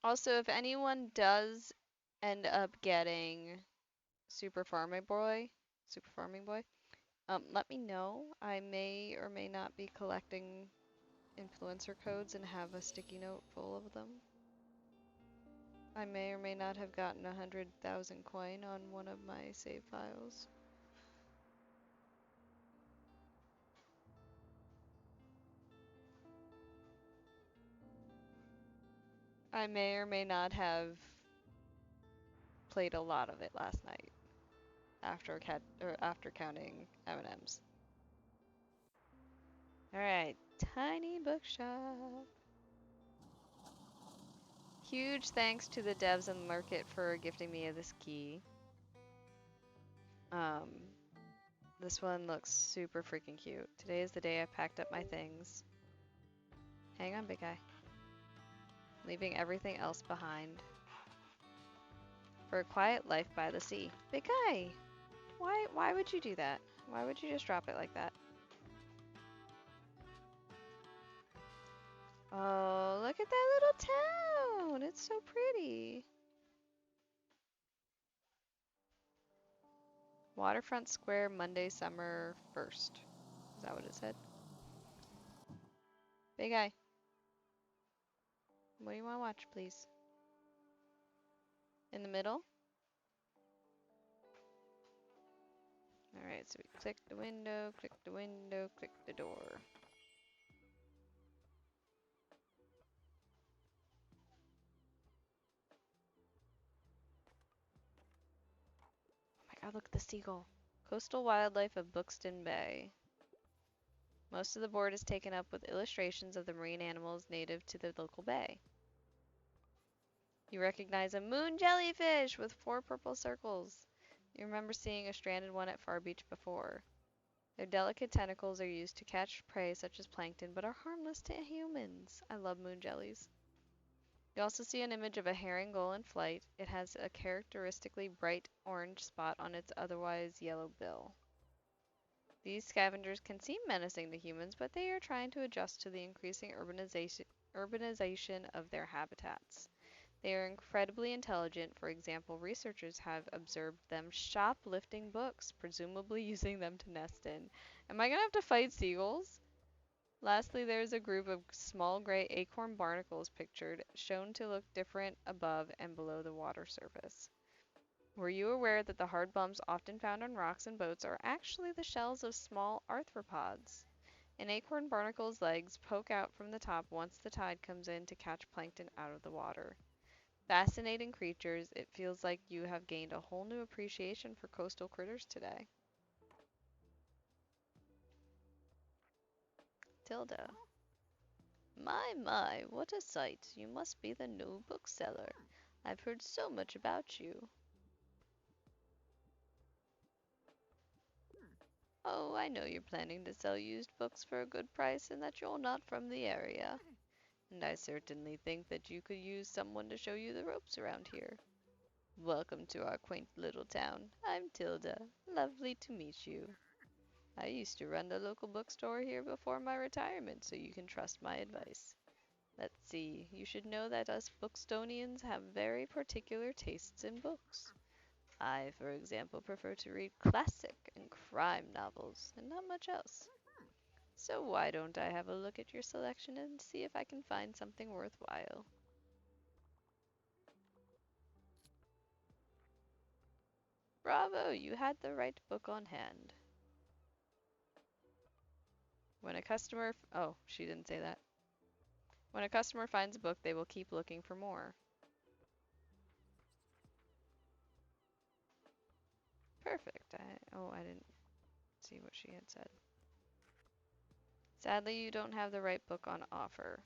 Also, if anyone does end up getting Super Farming Boy, let me know. I may or may not be collecting influencer codes and have a sticky note full of them. I may or may not have gotten 100,000 coin on one of my save files. I may or may not have played a lot of it last night after counting M&Ms. All right, tiny bookshop. Huge thanks to the devs and market for gifting me this key. Um, this one looks super freaking cute. Today is the day I packed up my things. Hang on, big guy. Leaving everything else behind. For a quiet life by the sea. Big guy! Why would you do that? Why would you just drop it like that? Oh, look at that little town! It's so pretty. Waterfront Square, Monday, summer 1st. Is that what it said? Big guy. What do you want to watch, please? In the middle? Alright, so we click the window, click the door. Oh my god, look at the seagull. Coastal wildlife of Buxton Bay. Most of the board is taken up with illustrations of the marine animals native to the local bay. You recognize a moon jellyfish with 4 purple circles. You remember seeing a stranded one at Far Beach before. Their delicate tentacles are used to catch prey such as plankton, but are harmless to humans. I love moon jellies. You also see an image of a herring gull in flight. It has a characteristically bright orange spot on its otherwise yellow bill. These scavengers can seem menacing to humans, but they are trying to adjust to the increasing urbanization of their habitats. They are incredibly intelligent. For example, researchers have observed them shoplifting books, presumably using them to nest in. Am I gonna have to fight seagulls? Lastly, there is a group of small gray acorn barnacles pictured, shown to look different above and below the water surface. Were you aware that the hard bumps often found on rocks and boats are actually the shells of small arthropods? An acorn barnacle's legs poke out from the top once the tide comes in to catch plankton out of the water. Fascinating creatures, it feels like you have gained a whole new appreciation for coastal critters today. Tilda. My, what a sight. You must be the new bookseller. I've heard so much about you. Oh, I know you're planning to sell used books for a good price and that you're not from the area. And I certainly think that you could use someone to show you the ropes around here. Welcome to our quaint little town. I'm Tilda. Lovely to meet you. I used to run the local bookstore here before my retirement, so you can trust my advice. Let's see, you should know that us Bookstonians have very particular tastes in books. I, for example, prefer to read classic and crime novels, and not much else. So why don't I have a look at your selection and see if I can find something worthwhile? Bravo, you had the right book on hand. When a customer... Oh, she didn't say that. When a customer finds a book, they will keep looking for more. Perfect. I didn't see what she had said. Sadly, you don't have the right book on offer.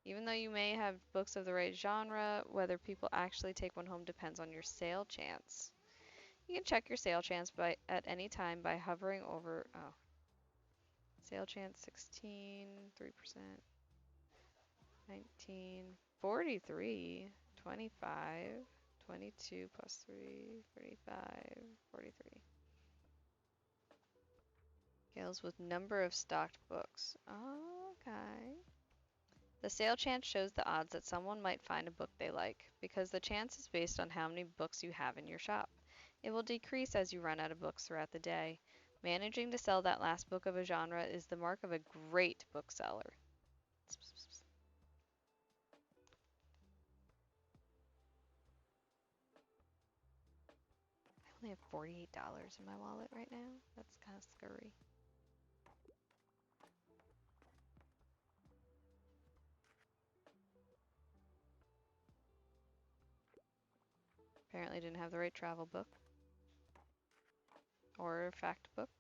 Even though you may have books of the right genre, whether people actually take one home depends on your sale chance. You can check your sale chance at any time by hovering over... Oh. Sale chance 16, 3%, 19, 43, 25, 22 plus 3, 35, 43. Scales with number of stocked books. Oh, okay. The sale chance shows the odds that someone might find a book they like, because the chance is based on how many books you have in your shop. It will decrease as you run out of books throughout the day. Managing to sell that last book of a genre is the mark of a great bookseller. I only have $48 in my wallet right now. That's kind of scary. Apparently didn't have the right travel book. Or fact book.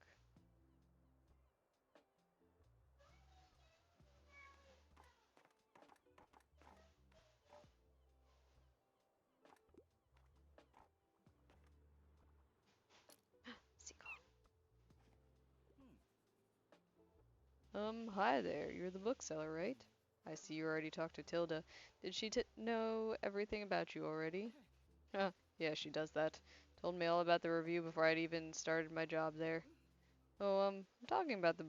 Seagull. Hi there. You're the bookseller, right? I see you already talked to Tilda. Did she know everything about you already? Huh, yeah, she does that. Told me all about the review before I'd even started my job there. Oh, I'm talking about the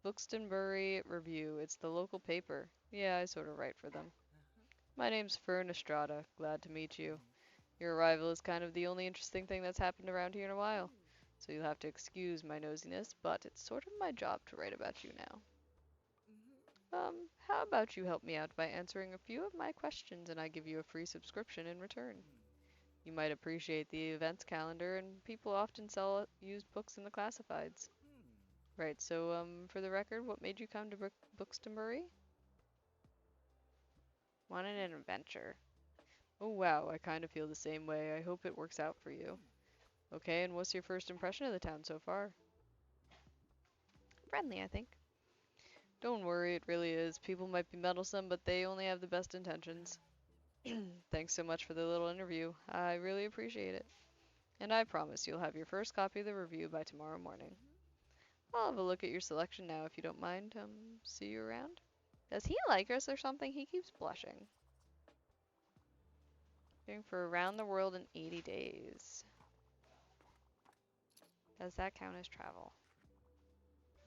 Buxtonbury Review. It's the local paper. Yeah, I sort of write for them. My name's Fern Estrada. Glad to meet you. Your arrival is kind of the only interesting thing that's happened around here in a while. So you'll have to excuse my nosiness, but it's sort of my job to write about you now. How about you help me out by answering a few of my questions and I give you a free subscription in return? You might appreciate the events calendar, and people often sell used books in the classifieds. Right, so, for the record, what made you come to Buxtonbury? Wanted an adventure. Oh wow, I kind of feel the same way. I hope it works out for you. Okay, and what's your first impression of the town so far? Friendly, I think. Don't worry, it really is. People might be meddlesome, but they only have the best intentions. Thanks so much for the little interview. I really appreciate it. And I promise you'll have your first copy of the review by tomorrow morning. I'll have a look at your selection now if you don't mind. See you around? Does he like us or something? He keeps blushing. Going for around the world in 80 days. Does that count as travel?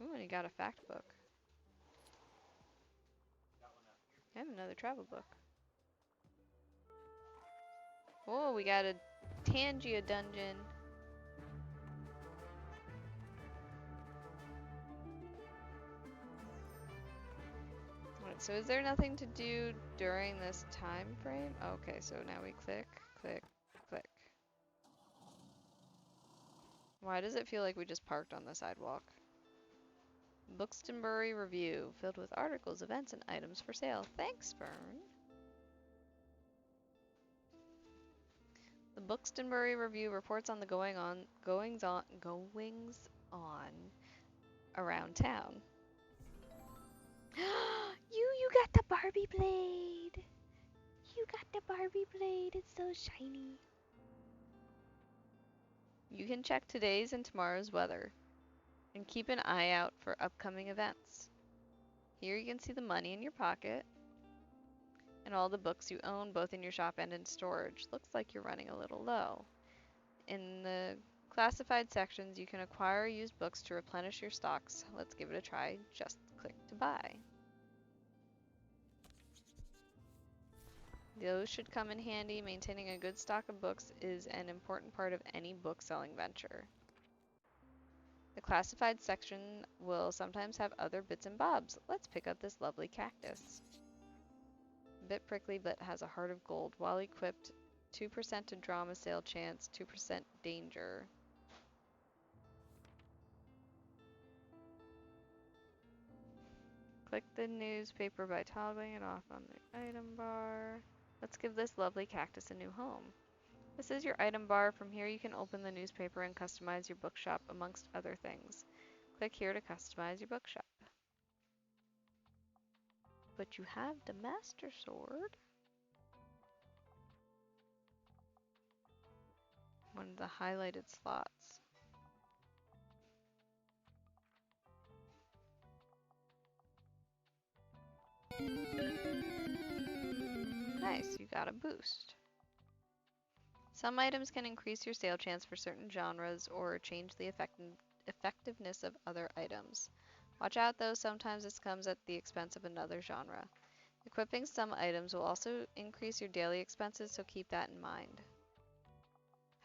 Ooh, and he got a fact book. And another travel book. Oh, we got a Tangia dungeon. Alright, so is there nothing to do during this time frame? Okay, so now we click, click, click. Why does it feel like we just parked on the sidewalk? Buxtonbury Review, filled with articles, events, and items for sale. Thanks, Fern. The Buxtonbury Review reports on the goings on around town. You got the Barbie blade. You got the Barbie blade. It's so shiny. You can check today's and tomorrow's weather and keep an eye out for upcoming events. Here you can see the money in your pocket and all the books you own, both in your shop and in storage. Looks like you're running a little low. In the classified sections, you can acquire used books to replenish your stocks. Let's give it a try. Just click to buy. Those should come in handy. Maintaining a good stock of books is an important part of any book selling venture. The classified section will sometimes have other bits and bobs. Let's pick up this lovely cactus. A bit prickly, but has a heart of gold. While equipped, 2% to drama sale chance, 2% danger. Click the newspaper by toggling it off on the item bar. Let's give this lovely cactus a new home. This is your item bar. From here you can open the newspaper and customize your bookshop amongst other things. Click here to customize your bookshop. But you have the Master Sword. One of the highlighted slots. Nice, you got a boost. Some items can increase your sale chance for certain genres or change the effectiveness of other items. Watch out though, sometimes this comes at the expense of another genre. Equipping some items will also increase your daily expenses, so keep that in mind.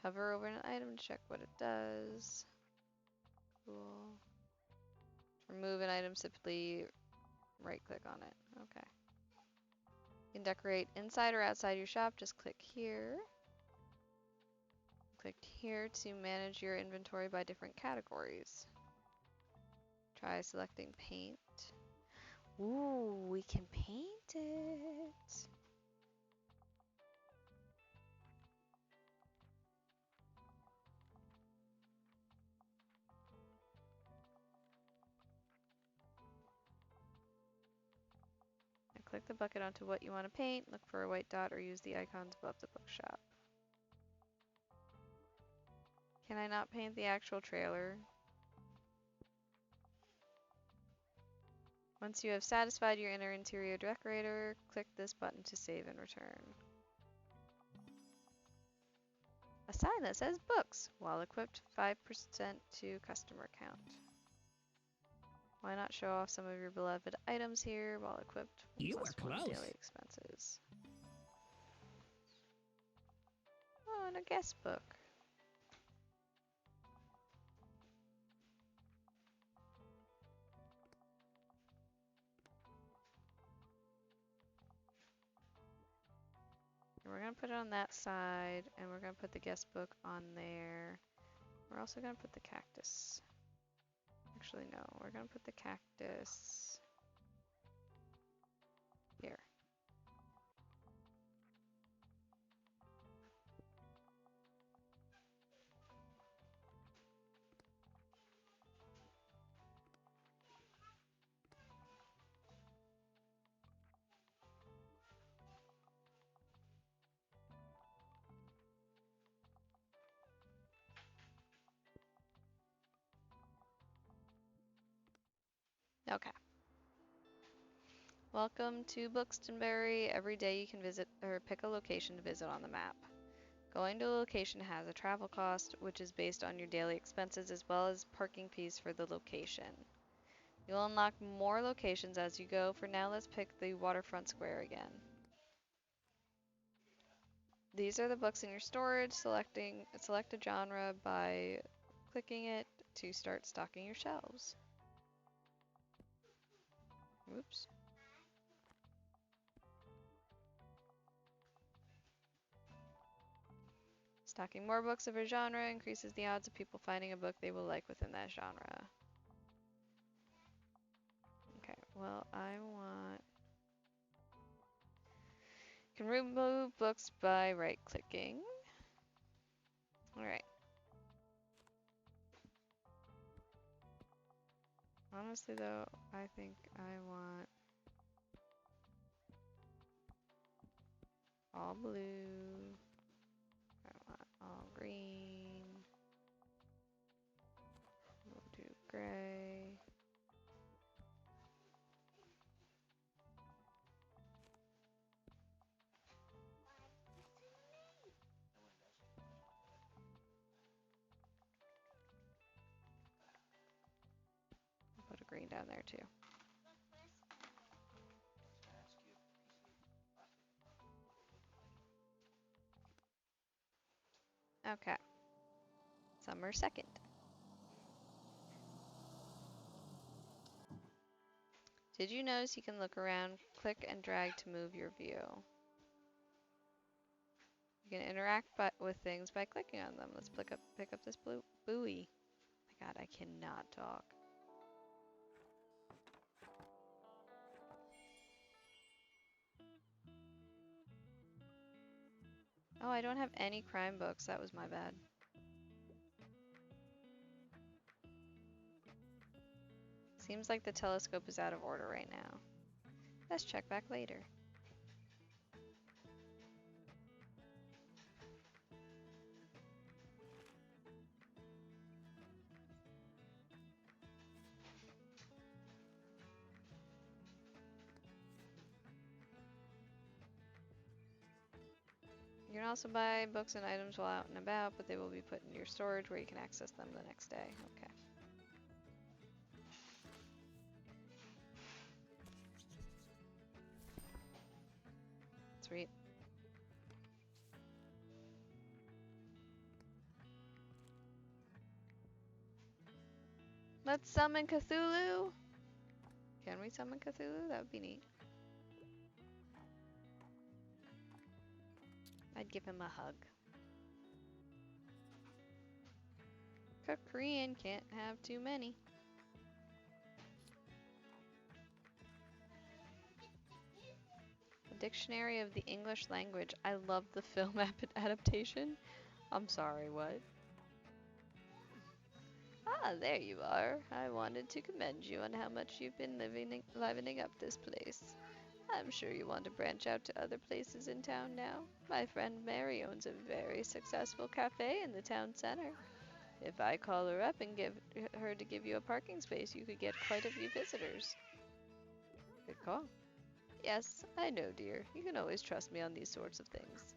Hover over an item to check what it does. Cool. To remove an item, simply right-click on it. Okay. You can decorate inside or outside your shop. Just click here. Click here to manage your inventory by different categories. Try selecting paint. Ooh, we can paint it. Click the bucket onto what you want to paint, look for a white dot, or use the icons above the bookshop. Can I not paint the actual trailer? Once you have satisfied your inner interior decorator, click this button to save and return. A sign that says books, while equipped 5% to customer count. Why not show off some of your beloved items here while equipped? You were close. Daily expenses. Oh, and a guest book. We're going to put it on that side, and we're going to put the guest book on there. We're also going to put the cactus. Actually, no, we're going to put the cactus here. Okay. Welcome to Bookstonbury. Every day you can visit or pick a location to visit on the map. Going to a location has a travel cost, which is based on your daily expenses as well as parking fees for the location. You'll unlock more locations as you go. For now, let's pick the waterfront square again. These are the books in your storage. Select a genre by clicking it to start stocking your shelves. Oops. Stocking more books of a genre increases the odds of people finding a book they will like within that genre. Okay, well, I want... You can remove books by right-clicking. Alright. Honestly, though, I think I want all blue. I want all green. We'll do gray. I'll put a green down there too. Okay. Summer 2nd. Did you notice you can look around, click and drag to move your view? You can interact with things by clicking on them. Let's pick up this blue buoy. Oh my god, I cannot talk. Oh, I don't have any crime books. That was my bad. Seems like the telescope is out of order right now. Let's check back later. You can also buy books and items while out and about, but they will be put into your storage where you can access them the next day. Okay. Sweet. Let's summon Cthulhu! Can we summon Cthulhu? That would be neat. I'd give him a hug. Korean can't have too many. A dictionary of the English language. I love the film adaptation. I'm sorry, what? Ah, there you are. I wanted to commend you on how much you've been livening up this place. I'm sure you want to branch out to other places in town now. My friend Mary owns a very successful cafe in the town center. If I call her up and get her to give you a parking space, you could get quite a few visitors. Good call. Yes, I know, dear. You can always trust me on these sorts of things.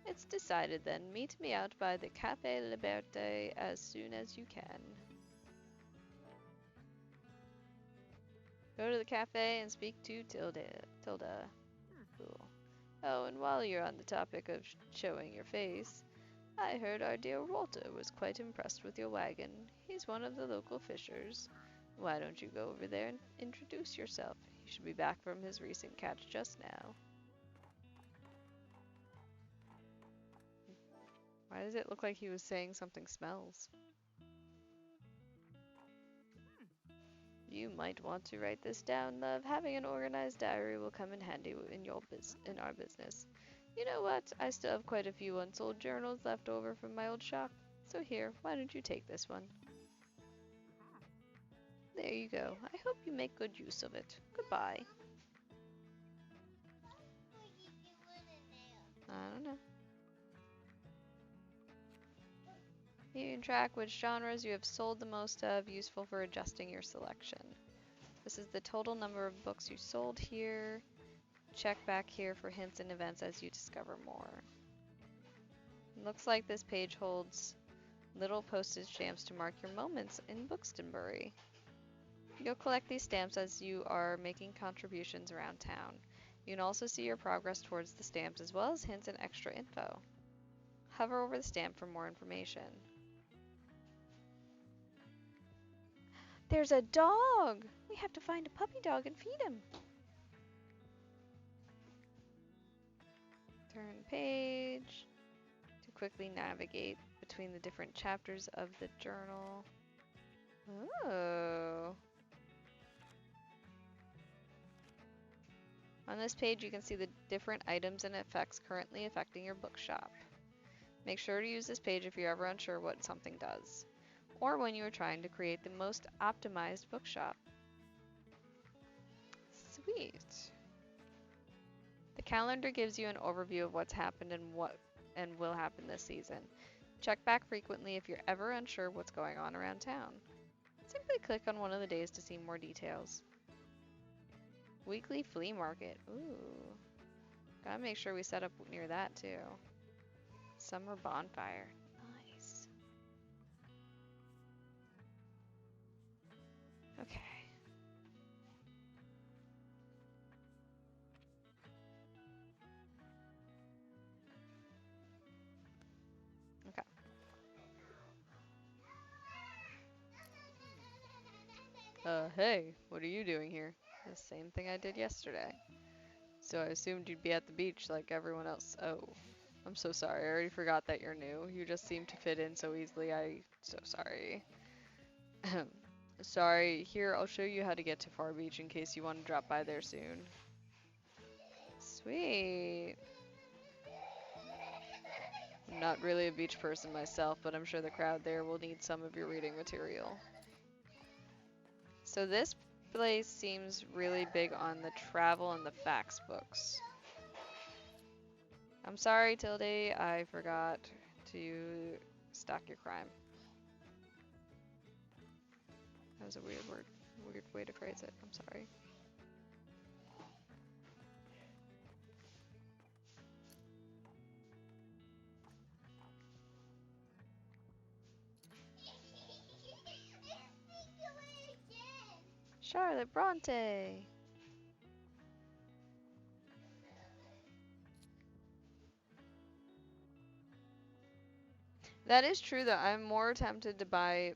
It's decided then. Meet me out by the Café Liberté as soon as you can. Go to the cafe and speak to Tilda. Cool. Oh, and while you're on the topic of showing your face, I heard our dear Walter was quite impressed with your wagon. He's one of the local fishers. Why don't you go over there and introduce yourself? He should be back from his recent catch just now. Why does it look like he was saying something smells? You might want to write this down, love. Having an organized diary will come in handy in our business. You know what? I still have quite a few unsold journals left over from my old shop. So here, why don't you take this one? There you go. I hope you make good use of it. Goodbye. I don't know. You can track which genres you have sold the most of, useful for adjusting your selection. This is the total number of books you sold here. Check back here for hints and events as you discover more. It looks like this page holds little postage stamps to mark your moments in Bookstonbury. You'll collect these stamps as you are making contributions around town. You can also see your progress towards the stamps as well as hints and extra info. Hover over the stamp for more information. There's a dog! We have to find a puppy dog and feed him. Turn page to quickly navigate between the different chapters of the journal. Oh. On this page, you can see the different items and effects currently affecting your bookshop. Make sure to use this page if you're ever unsure what something does, or when you are trying to create the most optimized bookshop. Sweet. The calendar gives you an overview of what's happened and what will happen this season. Check back frequently if you're ever unsure what's going on around town. Simply click on one of the days to see more details. Weekly flea market. Ooh. Gotta make sure we set up near that too. Summer bonfire. Nice. Okay. Okay. Hey, what are you doing here? The same thing I did yesterday. So I assumed you'd be at the beach like everyone else. Oh, I'm so sorry. I already forgot that you're new. You just seem to fit in so easily. So sorry. Sorry. Here, I'll show you how to get to Far Beach in case you want to drop by there soon. Sweet. I'm not really a beach person myself, but I'm sure the crowd there will need some of your reading material. So this place seems really big on the travel and the facts books. I'm sorry, Tilde, I forgot to stock your crime. That was a weird way to phrase it. I'm sorry. Charlotte Bronte. That is true, though. I'm more tempted to buy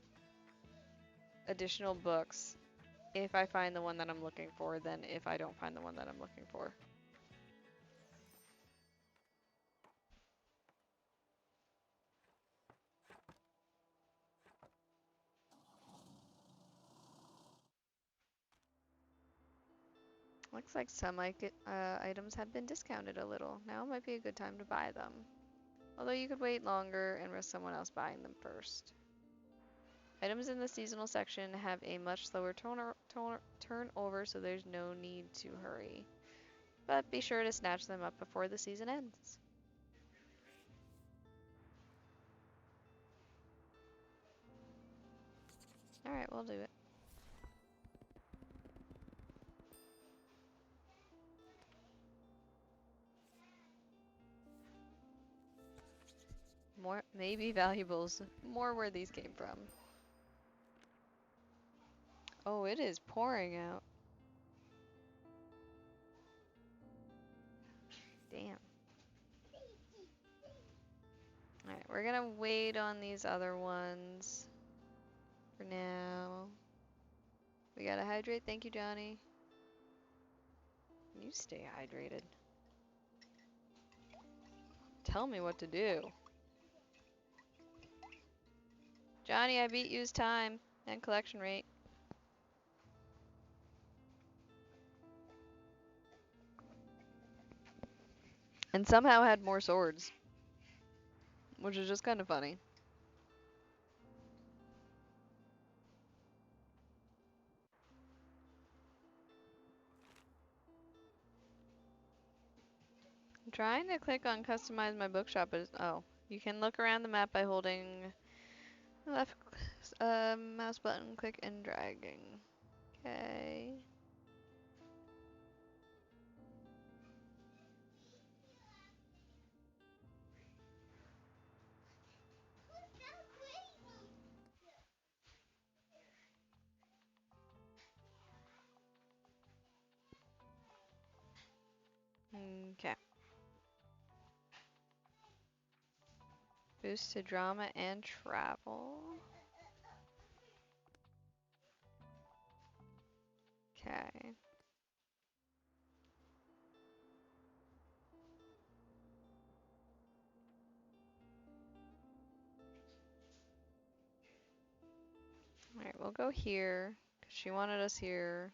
additional books if I find the one that I'm looking for than if I don't find the one that I'm looking for. Looks like some items have been discounted a little. Now might be a good time to buy them. Although you could wait longer and risk someone else buying them first. Items in the seasonal section have a much slower turnover, so there's no need to hurry. But be sure to snatch them up before the season ends. Alright, we'll do it. More, maybe valuables. More where these came from. Oh, it is pouring out. Damn. Alright, we're gonna wait on these other ones for now. We gotta hydrate. Thank you, Johnny. You stay hydrated. Tell me what to do. Johnny, I beat you's time and collection rate. And somehow had more swords. Which is just kind of funny. I'm trying to click on customize my bookshop, but oh. You can look around the map by holding the left mouse button, click and dragging. Okay. Okay. Boost to drama and travel. Okay. Alright, we'll go here. 'Cause she wanted us here.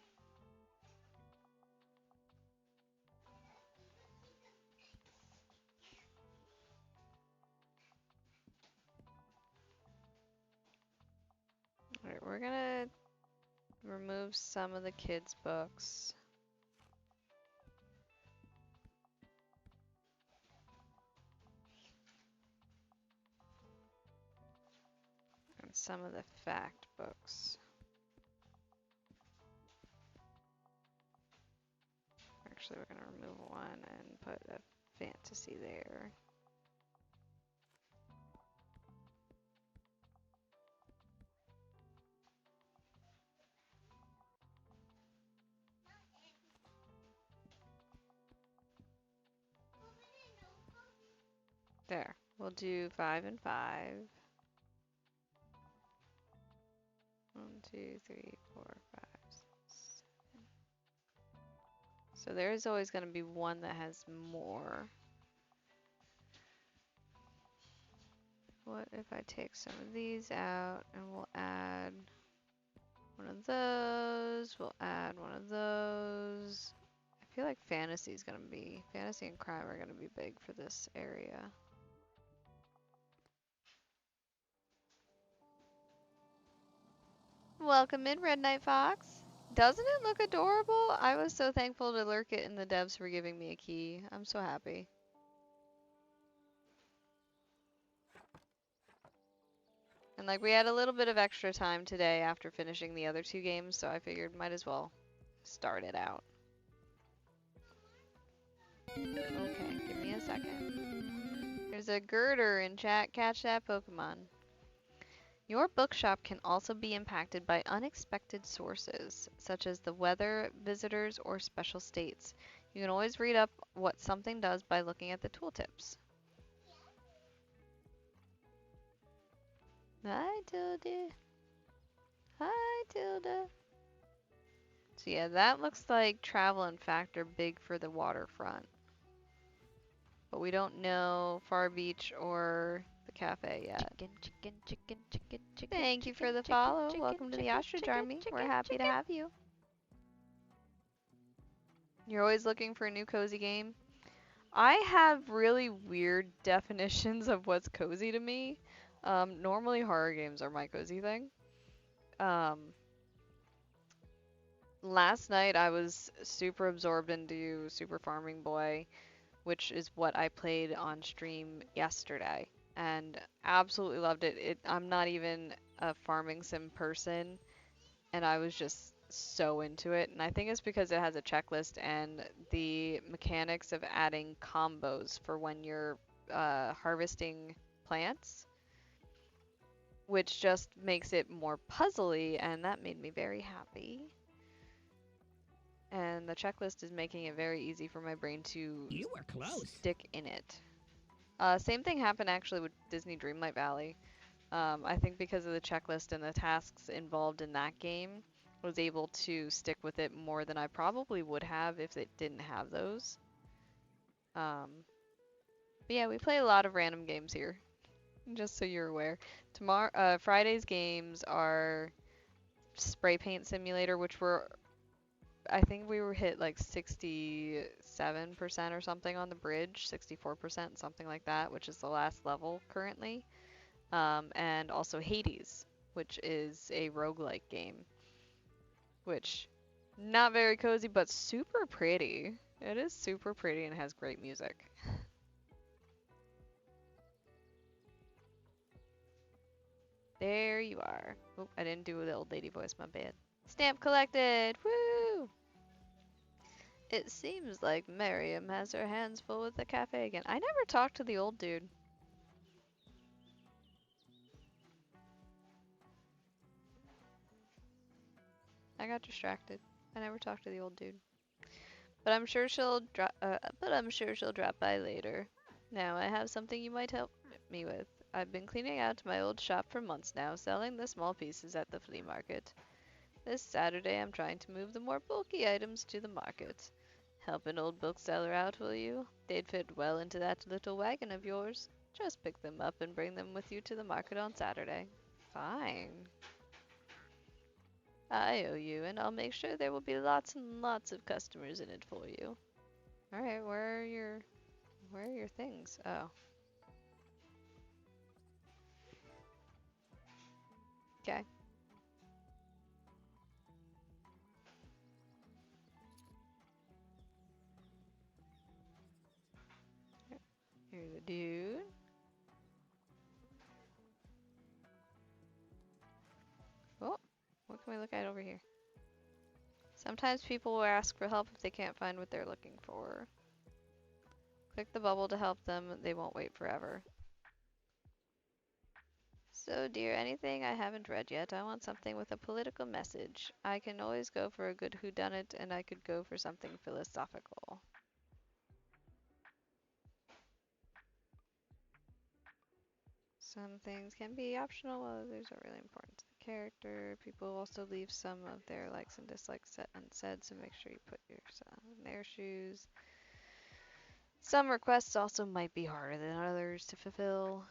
Alright, we're gonna remove some of the kids' books. And some of the fact books. Actually, we're gonna remove one and put a fantasy there. There. We'll do 5 and 5. 1, 2, 3, 4, 5, 6, 7. So there's always going to be one that has more. What if I take some of these out and we'll add one of those, we'll add one of those. I feel like fantasy and crime are going to be big for this area. Welcome in, Red Knight Fox. Doesn't it look adorable? I was so thankful to lurk it and the devs for giving me a key. I'm so happy. And like we had a little bit of extra time today after finishing the other 2 games, so I figured might as well start it out. Okay, give me a second. There's a girder in chat. Catch that Pokemon. Your bookshop can also be impacted by unexpected sources, such as the weather, visitors, or special states. You can always read up what something does by looking at the tooltips. Hi, Tilda. Hi, Tilda. So yeah, that looks like travel and factor big for the waterfront. But we don't know Far Beach or the cafe yet. Thank you for the follow. Welcome to the Ostrich Army. We're happy to have you. You're always looking for a new cozy game? I have really weird definitions of what's cozy to me. Normally horror games are my cozy thing. Last night I was super absorbed into Super Farming Boy, which is what I played on stream yesterday, and absolutely loved it. I'm not even a farming sim person, and I was just so into it. And I think it's because it has a checklist and the mechanics of adding combos for when you're harvesting plants, which just makes it more puzzly, and that made me very happy. And the checklist is making it very easy for my brain to stick in it. Same thing happened actually with Disney Dreamlight Valley. I think because of the checklist and the tasks involved in that game, I was able to stick with it more than I probably would have if it didn't have those. But yeah, we play a lot of random games here, just so you're aware. Friday's games are Spray Paint Simulator, which I think we were hit like 67% or something on the bridge, 64%, something like that, which is the last level currently. And also Hades, which is a roguelike game, which not very cozy, but super pretty. It is super pretty and has great music. There you are. Oh, I didn't do the old lady voice, my bad. Stamp collected! Woo! It seems like Miriam has her hands full with the cafe again. I never talked to the old dude. I got distracted. I never talked to the old dude. But I'm sure she'll drop by later. Now I have something you might help me with. I've been cleaning out my old shop for months now, selling the small pieces at the flea market. This Saturday I'm trying to move the more bulky items to the market. Help an old bookseller out, will you? They'd fit well into that little wagon of yours. Just pick them up and bring them with you to the market on Saturday. Fine. I owe you, and I'll make sure there will be lots and lots of customers in it for you. Alright, where are your things? Oh. Okay. Here's a dude. Oh, what can we look at over here? Sometimes people will ask for help if they can't find what they're looking for. Click the bubble to help them. They won't wait forever. So, dear, anything I haven't read yet? I want something with a political message. I can always go for a good whodunit, and I could go for something philosophical. Some things can be optional, while others are really important to the character. People also leave some of their likes and dislikes unsaid, so make sure you put yourself in their shoes. Some requests also might be harder than others to fulfill.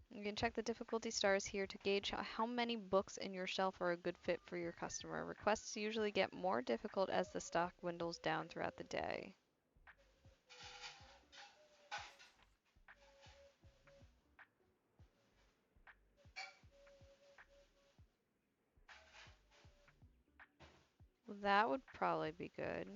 You can check the difficulty stars here to gauge how many books in your shelf are a good fit for your customer. Requests usually get more difficult as the stock dwindles down throughout the day. Well, that would probably be good.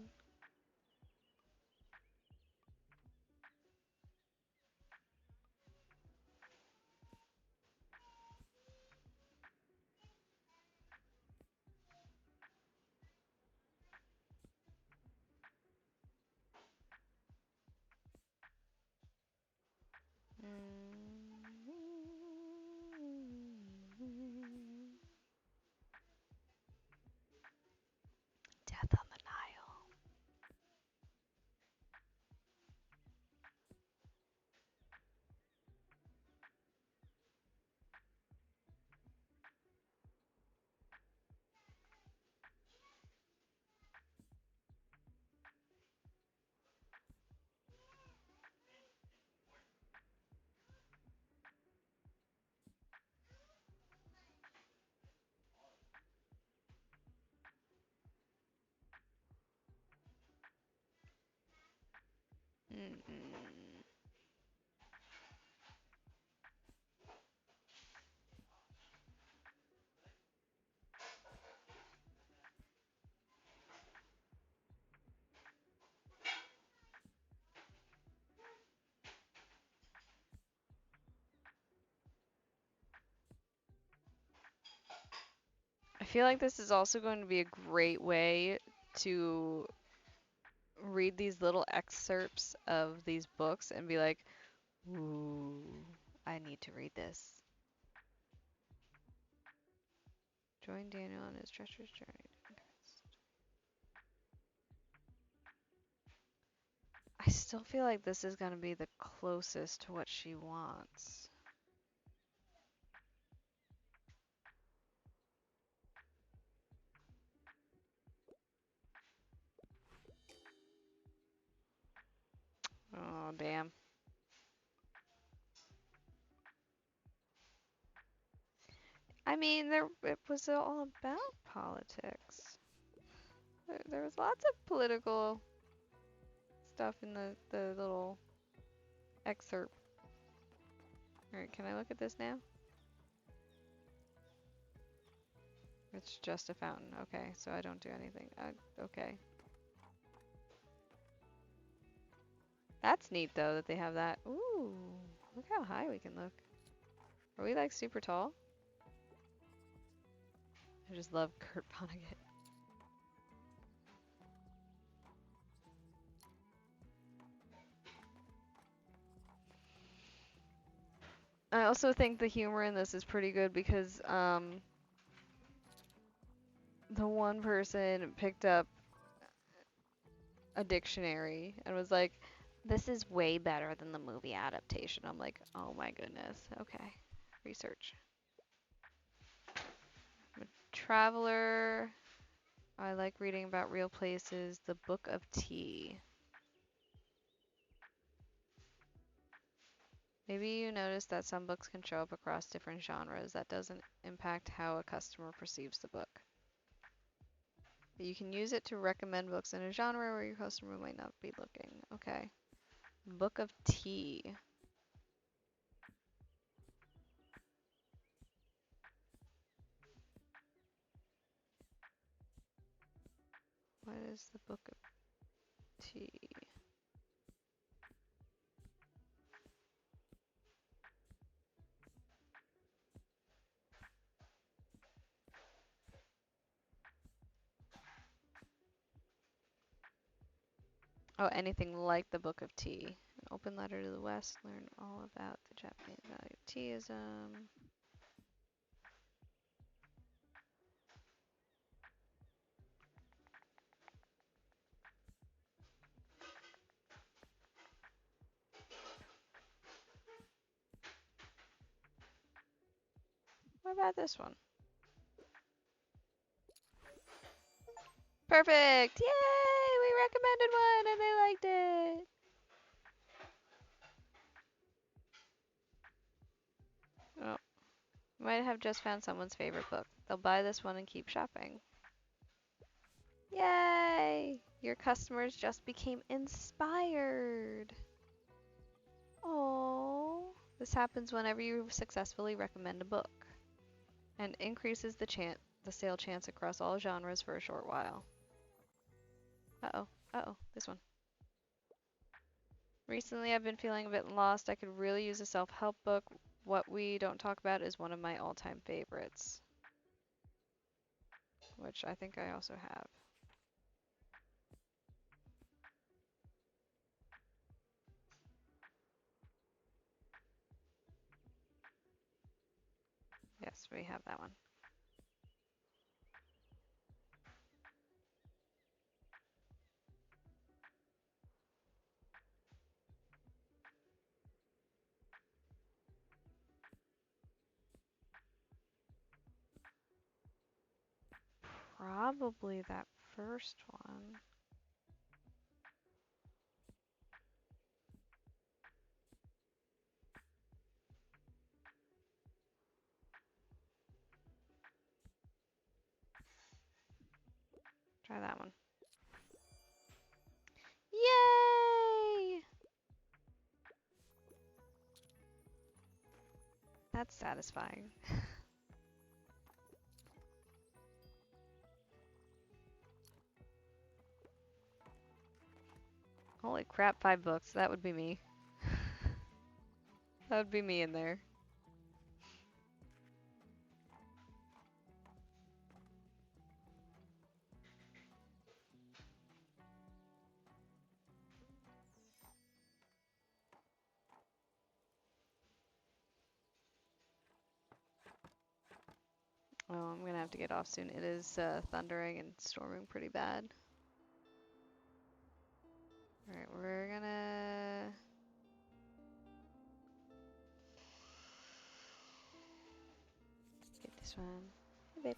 Death on the Nile. feel like this is also going to be a great way to read these little excerpts of these books and be like, ooh, I need to read this. Join Daniel on his treacherous journey. I still feel like this is going to be the closest to what she wants. Oh, damn. I mean, it was all about politics. There was lots of political stuff in the little excerpt. Alright, can I look at this now? It's just a fountain. Okay, so I don't do anything. Okay. That's neat, though, that they have that. Ooh, look how high we can look. Are we, like, super tall? I just love Kurt Vonnegut. I also think the humor in this is pretty good because the one person picked up a dictionary and was like, this is way better than the movie adaptation. I'm like, oh my goodness. Okay. Research. I'm a traveler. I like reading about real places. The Book of Tea. Maybe you notice that some books can show up across different genres. That doesn't impact how a customer perceives the book. But you can use it to recommend books in a genre where your customer might not be looking. Okay. Book of Tea. What is the Book of Tea? Oh, anything like the Book of Tea. An open letter to the West. Learn all about the Japanese value of teaism. What about this one? Perfect! Yay! We recommended one and they liked it! Oh, might have just found someone's favorite book. They'll buy this one and keep shopping. Yay! Your customers just became inspired. Oh, this happens whenever you successfully recommend a book and increases the sale chance across all genres for a short while. Uh-oh. Uh-oh. This one. Recently, I've been feeling a bit lost. I could really use a self-help book. What We Don't Talk About is one of my all-time favorites, which I think I also have. Yes, we have that one. Probably that first one. Try that one. Yay! That's satisfying. Holy crap, 5 books. That would be me. That would be me in there. Oh, I'm gonna have to get off soon. It is thundering and storming pretty bad. Alright, we're gonna... get this one. Hey, babe.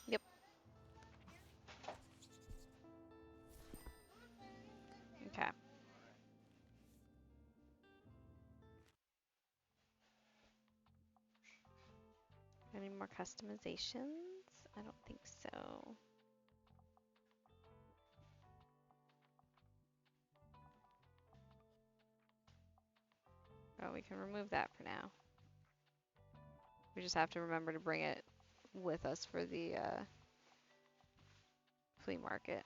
Yep. Okay. Any more customizations? I don't think so. Oh, we can remove that for now. We just have to remember to bring it with us for the flea market.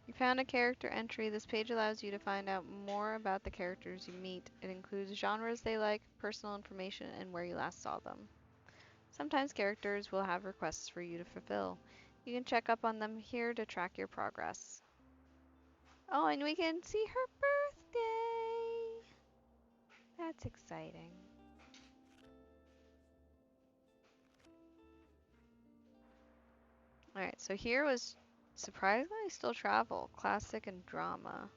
You found a character entry. This page allows you to find out more about the characters you meet. It includes genres they like, personal information, and where you last saw them. Sometimes characters will have requests for you to fulfill. You can check up on them here to track your progress. Oh, and we can see her birthday! That's exciting. Alright, so here was surprisingly still travel, classic and drama.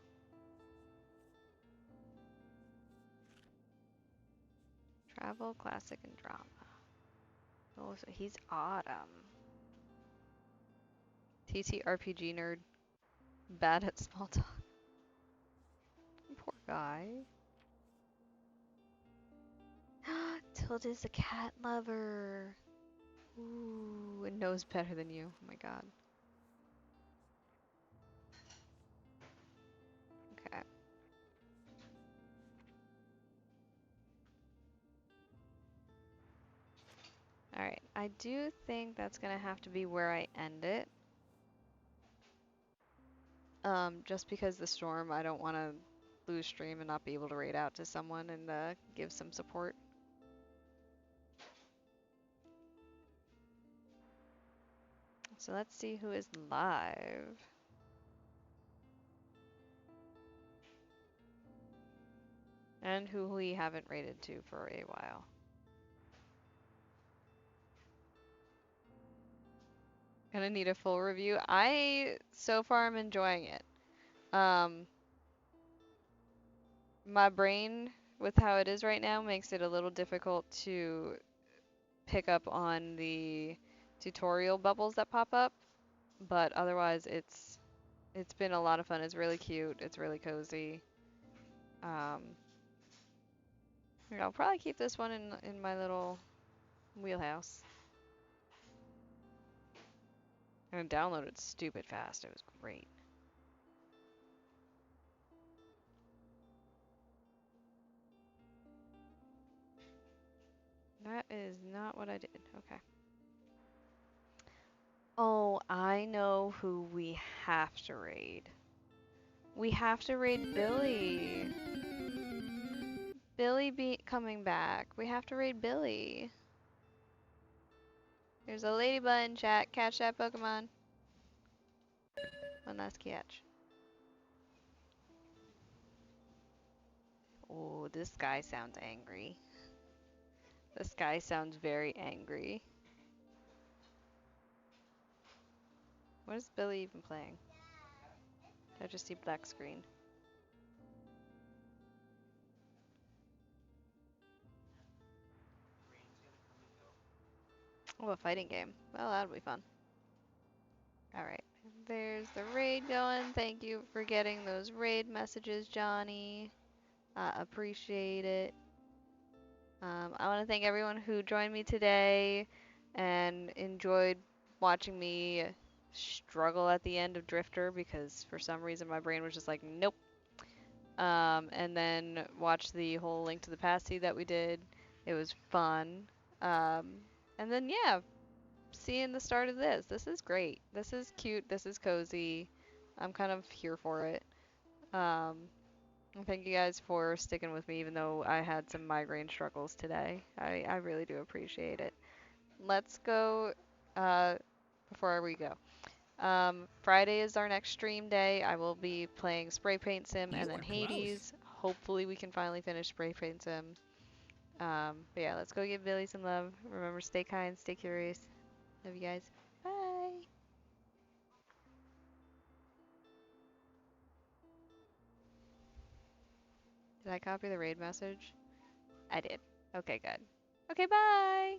Travel, classic, and drama. Oh, so he's autumn. TTRPG nerd. Bad at small talk. Poor guy. Tilda's a cat lover. Ooh, and knows better than you. Oh my god. Okay. Alright, I do think that's gonna have to be where I end it. Just because the storm, I don't want to lose stream and not be able to raid out to someone and give some support. So let's see who is live. And who we haven't raided to for a while. Gonna need a full review. So far, I'm enjoying it. My brain, with how it is right now, makes it a little difficult to pick up on the tutorial bubbles that pop up. But otherwise, it's been a lot of fun. It's really cute. It's really cozy. I'll probably keep this one in my little wheelhouse. And it downloaded stupid fast. It was great. That is not what I did. Okay. Oh, I know who we have to raid. We have to raid Billy. Billy be coming back. We have to raid Billy. There's a ladybug in chat. Catch that Pokemon. One last catch. Oh, this guy sounds angry. This guy sounds very angry. What is Billy even playing? I just see black screen. Oh, a fighting game. Well, that'll be fun. Alright. There's the raid going. Thank you for getting those raid messages, Johnny. I appreciate it. I want to thank everyone who joined me today and enjoyed watching me struggle at the end of Drifter because for some reason my brain was just like, nope. And then watch the whole Link to the Past that we did. It was fun. And then, yeah, seeing the start of this. This is great. This is cute. This is cozy. I'm kind of here for it. Thank you guys for sticking with me, even though I had some migraine struggles today. I really do appreciate it. Let's go, uh, before we go. Friday is our next stream day. I will be playing Spray Paint Sim and then Hades. Hopefully we can finally finish Spray Paint Sim. But yeah, let's go give Billy some love. Remember, stay kind, stay curious. Love you guys. Bye. Did I copy the raid message? I did. Okay, good. Okay, bye.